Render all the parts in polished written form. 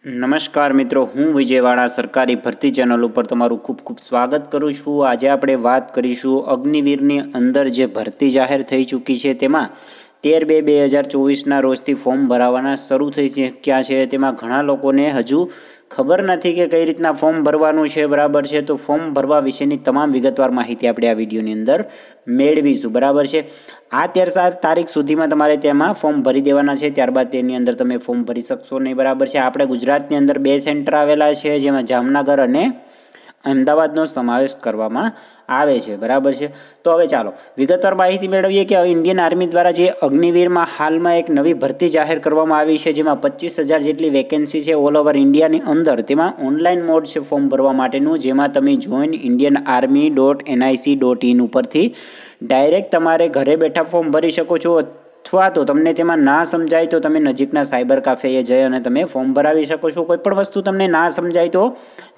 નમસ્કાર મિત્રો, હું વિજયવાડા સરકારી ભરતી ચેનલ ઉપર તમારું ખૂબ ખૂબ સ્વાગત કરું છું। આજે આપણે વાત કરીશું અગ્નિવીરની અંદર જે ભરતી જાહેર થઈ ચૂકી છે તેમાં 13/2/2024ના રોજથી ફોર્મ ભરાવાના શરૂ થઈ ચૂક્યા છે। તેમાં ઘણા લોકોને હજુ ખબર નથી કે કઈ રીતના ફોર્મ ભરવાનું છે, બરાબર છે। તો ફોર્મ ભરવા વિશેની તમામ વિગતવાર માહિતી આપણે આ વિડીયોની અંદર મેળવીશું, બરાબર છે। આ 13 તારીખ સુધીમાં તમારે તેમાં ફોર્મ ભરી દેવાના છે, ત્યારબાદ તેની અંદર તમે ફોર્મ ભરી શકશો નહીં, બરાબર છે। આપણે ગુજરાતની અંદર 2 સેન્ટર આવેલા છે, જેમાં જામનગર અને અમદાવાદનો સમાવેશ કરવામાં આવે છે, બરાબર છે। તો હવે ચાલો વિગતવાર માહિતી મેળવીએ કે ઇન્ડિયન આર્મી દ્વારા જે અગ્નિવીરમાં હાલમાં એક નવી ભરતી જાહેર કરવામાં આવી છે, જેમાં 25,000 જેટલી વેકેન્સી છે ઓલ ઓવર ઇન્ડિયાની અંદર। તેમાં ઓનલાઈન મોડ છે ફોર્મ ભરવા માટેનું, જેમાં તમે join.indianarmy.nic.in ઉપરથી ડાયરેક્ટ તમારે ઘરે બેઠા ફોર્મ ભરી શકો છો, અથવા તો તમને તેમાં ના સમજાય તો તમે નજીકના સાયબર કાફેએ જઈ અને તમે ફોર્મ ભરાવી શકો છો। કોઈ પણ વસ્તુ તમને ના સમજાય તો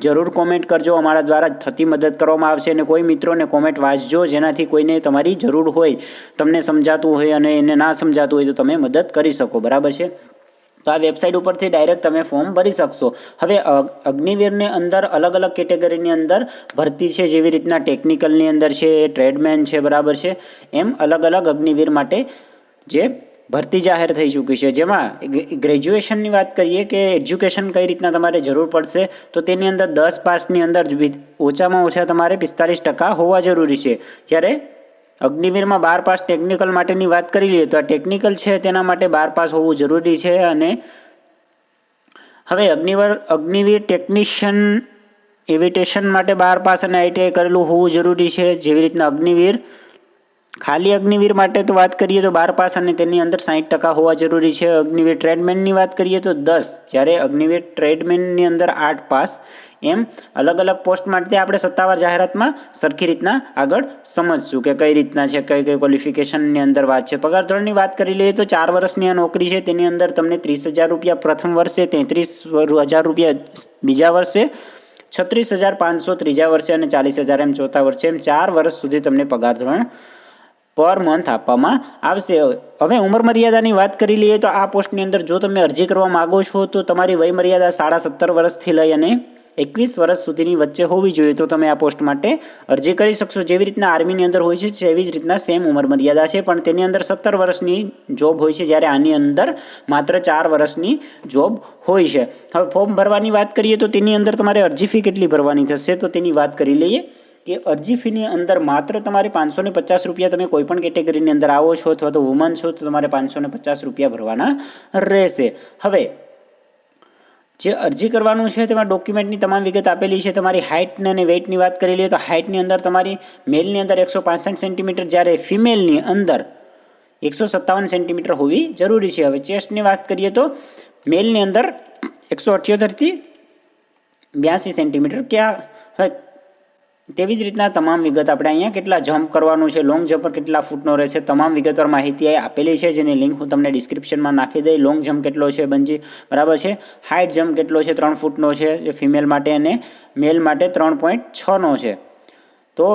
જરૂર કોમેન્ટ કરજો, અમારા દ્વારા થતી મદદ કરવામાં આવશે। અને કોઈ મિત્રોને કોમેન્ટ વાંચજો, જેનાથી કોઈને તમારી જરૂર હોય, તમને સમજાતું હોય અને એને ના સમજાતું હોય તો તમે મદદ કરી શકો, બરાબર છે। તો આ વેબસાઇટ ઉપરથી ડાયરેક્ટ તમે ફોર્મ ભરી શકશો। હવે અગ્નિવીરની અંદર અલગ અલગ કેટેગરીની અંદર ભરતી છે, જેવી રીતના ટેકનિકલની અંદર છે, ટ્રેડમેન છે, બરાબર છે। એમ અલગ અલગ અગ્નિવીર માટે જે ભરતી જાહેર થઈ ચૂકી છે, જેમાં ગ્રેજ્યુએશનની વાત કરીએ કે એજ્યુકેશન કઈ રીતના તમારે જરૂર પડશે, તો તેની અંદર 10 પાસની અંદર ઓછામાં ઓછા તમારે 45% હોવા જરૂરી છે। જ્યારે અગ્નિવીરમાં 12 પાસ ટેકનિકલ માટેની વાત કરી લઈએ તો આ ટેકનિકલ છે તેના માટે 12 પાસ હોવું જરૂરી છે। અને હવે અગ્નિવીર ટેકનિશિયન એવિટેશન માટે 12 પાસ અને ITI કરેલું હોવું જરૂરી છે। જેવી રીતના ખાલી અગ્નિવીર માટે તો વાત કરીએ તો 12 પાસ અને તેની અંદર 60% હોવા જરૂરી છે। અગ્નિવીર ટ્રેડમેનની વાત કરીએ તો 10, જ્યારે અગ્નિવીર ટ્રેડમેનની અંદર 8 પાસ। એમ અલગ અલગ પોસ્ટ માટે આપણે સત્તાવાર જાહેરાતમાં સરખી રીતના આગળ સમજશું કે કઈ રીતના છે, કઈ કઈ ક્વોલિફિકેશનની અંદર વાત છે। પગાર ધોરણની વાત કરી લઈએ તો 4 વર્ષની આ નોકરી છે, તેની અંદર તમને 30,000 રૂપિયા પ્રથમ વર્ષે, 33,000 રૂપિયા બીજા વર્ષે, 36,500 ત્રીજા વર્ષે અને 40,000 એમ ચોથા વર્ષે, એમ 4 વર્ષ સુધી તમને પગાર ધોરણ પર મંથ આપવામાં આવશે। હવે ઉંમર મર્યાદાની વાત કરી લઈએ તો આ પોસ્ટની અંદર જો તમે અરજી કરવા માગો છો તો તમારી વય મર્યાદા 17.5 વર્ષથી લઈ અને 21 વર્ષ સુધીની વચ્ચે હોવી જોઈએ, તો તમે આ પોસ્ટ માટે અરજી કરી શકશો। જેવી રીતના આર્મીની અંદર હોય છે તેવી જ રીતના સેમ ઉંમર મર્યાદા છે, પણ તેની અંદર 17 વર્ષની જોબ હોય છે, જ્યારે આની અંદર માત્ર 4 વર્ષની જોબ હોય છે। હવે ફોર્મ ભરવાની વાત કરીએ તો તેની અંદર તમારે અરજી ફી કેટલી ભરવાની થશે, તો તેની વાત કરી લઈએ કે અરજી ફીની અંદર માત્ર તમારે 550 રૂપિયા, તમે કોઈ પણ કેટેગરીની અંદર આવો છો અથવા તો વુમન છો તો તમારે 550 રૂપિયા ભરવાના રહેશે। હવે જે અરજી કરવાનું છે તેમાં ડોક્યુમેન્ટની તમામ વિગત આપેલી છે। તમારી હાઇટ અને વેઇટની વાત કરી લઈએ તો હાઇટની અંદર તમારી મેલની અંદર 165 સેન્ટીમીટર, જ્યારે ફિમેલની અંદર 157 સેન્ટીમીટર હોવી જરૂરી છે। હવે ચેસ્ટની વાત કરીએ તો મેલની અંદર 178 થી 82 સેન્ટીમીટર હવે તેવી જ રીતના તમામ વિગત આપણે અહીંયા કેટલા જમ્પ કરવાનું છે, લોંગ જમ્પ પર કેટલા ફૂટનો રહેશે, તમામ વિગતવાર માહિતી આપેલી છે, જેની લિંક હું તમને ડિસ્ક્રિપ્શનમાં નાખી દઈ। લોંગ જમ્પ કેટલો છે બંજી, બરાબર છે। હાઇટ જમ્પ કેટલો છે, 3 ફૂટનો છે જે ફિમેલ માટે, અને મેલ માટે 3.6નો છે। તો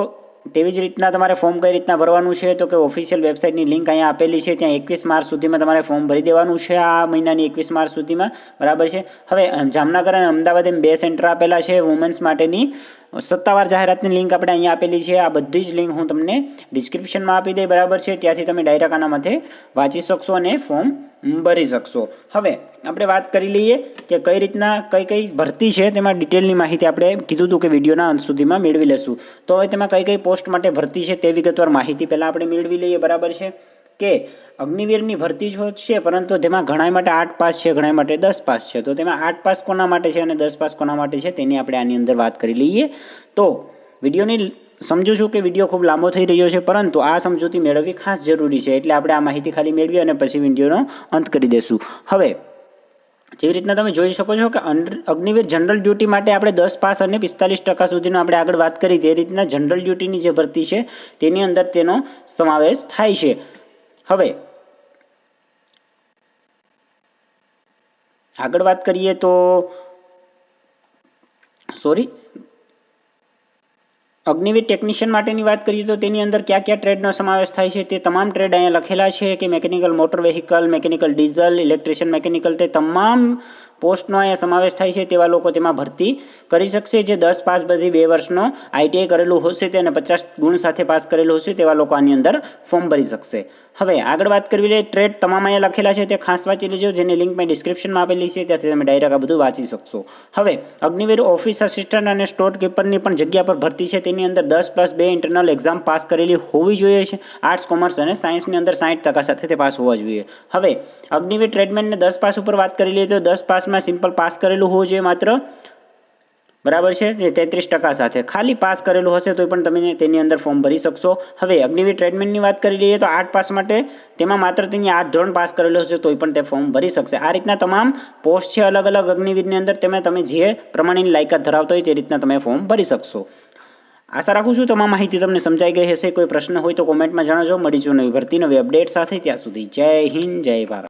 તેવી જ રીતના તમારે ફોર્મ કઈ રીતના ભરવાનું છે, તો કે ઓફિશિયલ વેબસાઇટની લિંક અહીંયા આપેલી છે, ત્યાં 21 માર્ચ સુધીમાં તમારે ફોર્મ ભરી દેવાનું છે, આ મહિનાની 21 માર્ચ સુધીમાં, બરાબર છે। હવે જામનગર અને અમદાવાદ એમ 2 સેન્ટર આપેલા છે વુમન્સ માટેની। સત્તાવાર જાહેરાતની લિંક આપણે અહીંયા આપેલી છે, આ બધી જ લિંક હું તમને ડિસ્ક્રિપ્શનમાં આપી દઈ, બરાબર છે। ત્યાંથી તમે ડાયરેક્ટ આના માથે વાંચી શકશો અને ફોર્મ ભરી શકશો। હવે આપણે વાત કરી લઈએ કે કઈ રીતના કઈ ભરતી છે, તેમાં ડિટેલની માહિતી આપણે કીધું હતું કે વિડીયોના અંત સુધીમાં મેળવી લેશું। તો હવે તેમાં કઈ પોસ્ટ માટે ભરતી છે તે વિગતવાર માહિતી પહેલાં આપણે મેળવી લઈએ, બરાબર છે। કે અગ્નિવીરની ભરતી છે, પરંતુ તેમાં ઘણા માટે 8 પાસ છે, ઘણા માટે 10 પાસ છે। તો તેમાં 8 પાસ કોના માટે છે અને 10 પાસ કોના માટે છે તેની આપણે આની અંદર વાત કરી લઈએ। તો વિડીયોની સમજુ છું કે વિડીયો ખૂબ લાંબો થઈ રહ્યો છે, પરંતુ આ સમજૂતી મેળવવી ખાસ જરૂરી છે, એટલે આપણે આ માહિતી ખાલી મેળવી અને પછી વિડીયોનો અંત કરી દઈશું। હવે જેવી રીતના તમે જોઈ શકો છો કે અગ્નિવીર જનરલ ડ્યુટી માટે આપણે 10 પાસ અને 45% સુધીનો આપણે આગળ વાત કરી, તે રીતના જનરલ ડ્યુટીની જે ભરતી છે તેની અંદર તેનો સમાવેશ થાય છે। હવે આગળ વાત કરીએ તો અગ્નિવીર ટેકનિશિયન માટેની વાત કરીએ તો તેની અંદર કયા કયા ટ્રેડનો સમાવેશ થાય છે તે તમામ ટ્રેડ અહીંયા લખેલા છે, કે mechanical motor vehicle, mechanical diesel, electrician mechanical, તે તમામ પોસ્ટનો અહીંયા સમાવેશ થાય છે તેવા લોકો તેમાં ભરતી કરી શકશે. જે 10 પાસ બધી 2 વર્ષનો ITI કરેલું હશે તે અને 50 ગુણ સાથે પાસ કરેલું હશે તેવા લોકો આની અંદર ફોર્મ ભરી શકશે. હવે આગળ વાત કરવી લે ટ્રેડ તમામ અહીંયા લખેલા છે તે ખાસ વાંચી લેજો, જેની લિંક મેં ડિસ્ક્રિપ્શનમાં આપેલી છે, ત્યાંથી તમે ડાયરેક્ટ આ બધું વાંચી શકશો. હવે અગ્નિવીર ઓફિસ આસિસ્ટન્ટ અને સ્ટોર કીપરની પણ જગ્યા પર ભરતી છે. તેની અંદર 10+2 ઇન્ટરનલ એક્ઝામ પાસ કરેલી હોવી જોઈએ છે. આર્ટ્સ, કોમર્સ અને સાયન્સની અંદર 60% સાથે તે પાસ હોવા જોઈએ. હવે અગ્નિવીર ટ્રેડમેનને 10 પાસ ઉપર વાત કરી લઈએ તો 10 પાસમાં સિમ્પલ પાસ કરેલું હોવું જોઈએ માત્ર, બરાબર છે, 33% સાથે. ખાલી પાસ કરેલું હશે તો પણ તમે તેની અંદર ફોર્મ ભરી શકશો. હવે અગ્નિવીર ટ્રેડમેનની વાત કરી લઈએ તો 8 પાસ માટે તેમાં માત્ર તેની 8 ધોરણ પાસ કરેલું હશે તોય પણ તે ફોર્મ ભરી શકશે. આ રીતના તમામ પોસ્ટ છે અલગ અલગ અગ્નિવીરની અંદર, તમે જે પ્રમાણેની લાયકાત ધરાવતા હોય તે રીતના તમે ફોર્મ ભરી શકશો. આશા રાખું છું તમામ માહિતી તમને સમજાઈ ગઈ હશે. કોઈ પ્રશ્ન હોય તો કોમેન્ટમાં જણાવજો. મળીશું નવી ભરતી નવી અપડેટ સાથે. ત્યાં સુધી જય હિન્દ, જય ભારત.